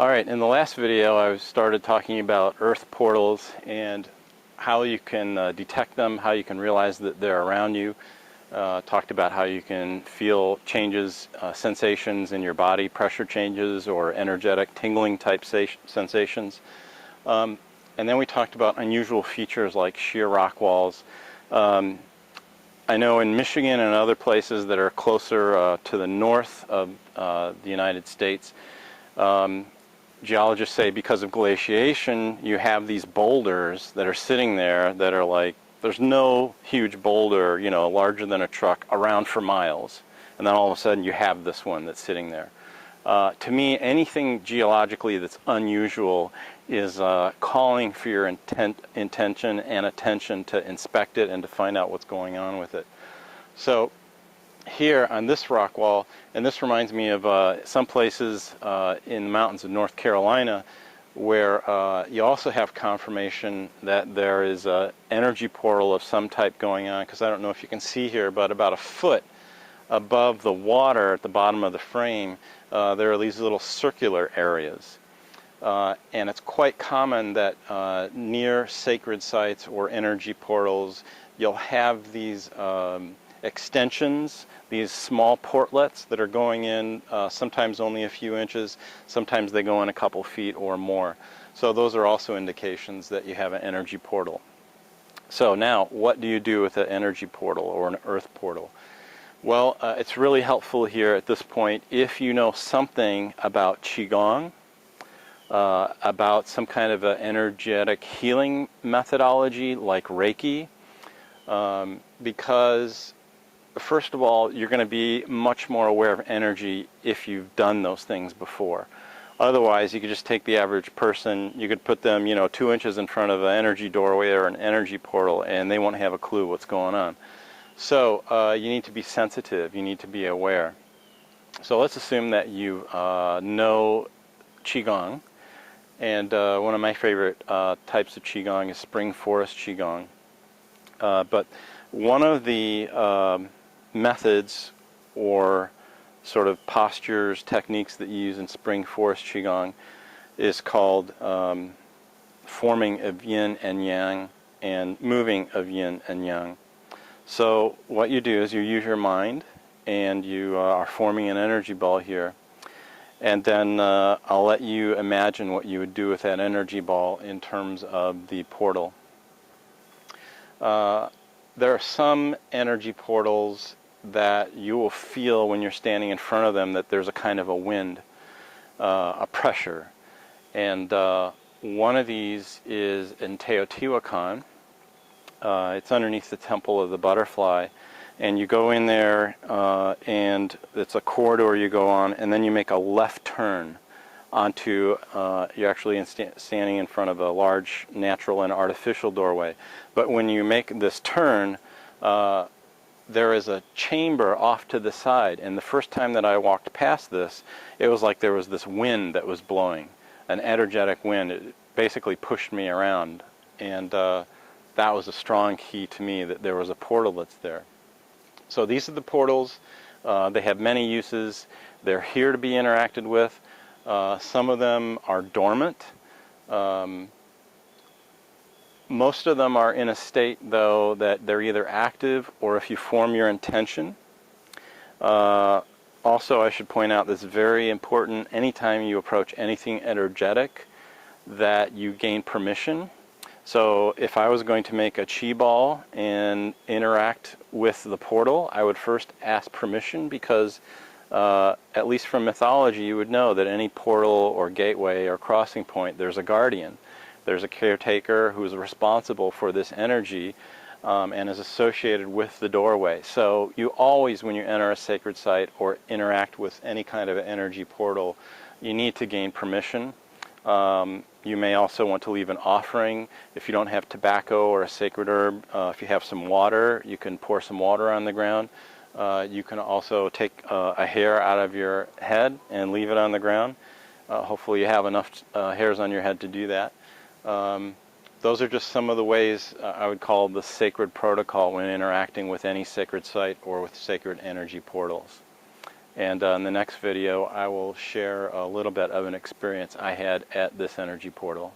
Alright, in the last video I started talking about earth portals and how you can detect them, how you can realize that they're around you. Talked about how you can feel changes, sensations in your body, pressure changes or energetic tingling type sensations. And then we talked about unusual features like sheer rock walls. I know in Michigan and other places that are closer to the north of the United States, geologists say because of glaciation you have these boulders that are sitting there that are like, there's no huge boulder, you know, larger than a truck around for miles, and then all of a sudden you have this one that's sitting there. To me, anything geologically that's unusual is calling for your intention and attention to inspect it and to find out what's going on with it. So here on this rock wall, and this reminds me of some places in the mountains of North Carolina where you also have confirmation that there is an energy portal of some type going on, because I don't know if you can see here, but about a foot above the water at the bottom of the frame there are these little circular areas. And it's quite common that near sacred sites or energy portals you'll have these extensions, these small portlets that are going in sometimes only a few inches, sometimes they go in a couple feet or more. So those are also indications that you have an energy portal. So now, what do you do with an energy portal or an earth portal? Well, it's really helpful here at this point if you know something about Qigong, about some kind of an energetic healing methodology like Reiki, because first of all, you're going to be much more aware of energy if you've done those things before. Otherwise, you could just take the average person, you could put them, 2 inches in front of an energy doorway or an energy portal, and they won't have a clue what's going on. So you need to be sensitive, you need to be aware. So let's assume that you know Qigong, and one of my favorite types of Qigong is Spring Forest Qigong. But one of the methods or sort of postures, techniques that you use in Spring Forest Qigong is called forming of yin and yang and moving of yin and yang. So what you do is you use your mind and you are forming an energy ball here, and then I'll let you imagine what you would do with that energy ball in terms of the portal. There are some energy portals that you will feel when you're standing in front of them that there's a kind of a wind, a pressure. And one of these is in Teotihuacan. It's underneath the Temple of the Butterfly. And you go in there and it's a corridor you go on, and then you make a left turn onto, you're actually standing in front of a large natural and artificial doorway. But when you make this turn, there is a chamber off to the side, and the first time that I walked past this, it was like there was this wind that was blowing, an energetic wind. It basically pushed me around, and that was a strong key to me that there was a portal that's there. So these are the portals. They have many uses. They're here to be interacted with. Some of them are dormant. Most of them are in a state, though, that they're either active or if you form your intention. Also, I should point out this is very important anytime you approach anything energetic that you gain permission. So if I was going to make a chi ball and interact with the portal, I would first ask permission, because at least from mythology you would know that any portal or gateway or crossing point, there's a guardian. There's a caretaker who is responsible for this energy and is associated with the doorway. So you always, when you enter a sacred site or interact with any kind of energy portal, you need to gain permission. You may also want to leave an offering. If you don't have tobacco or a sacred herb, if you have some water, you can pour some water on the ground. You can also take a hair out of your head and leave it on the ground. Hopefully you have enough hairs on your head to do that. Those are just some of the ways I would call the sacred protocol when interacting with any sacred site or with sacred energy portals. And in the next video, I will share a little bit of an experience I had at this energy portal.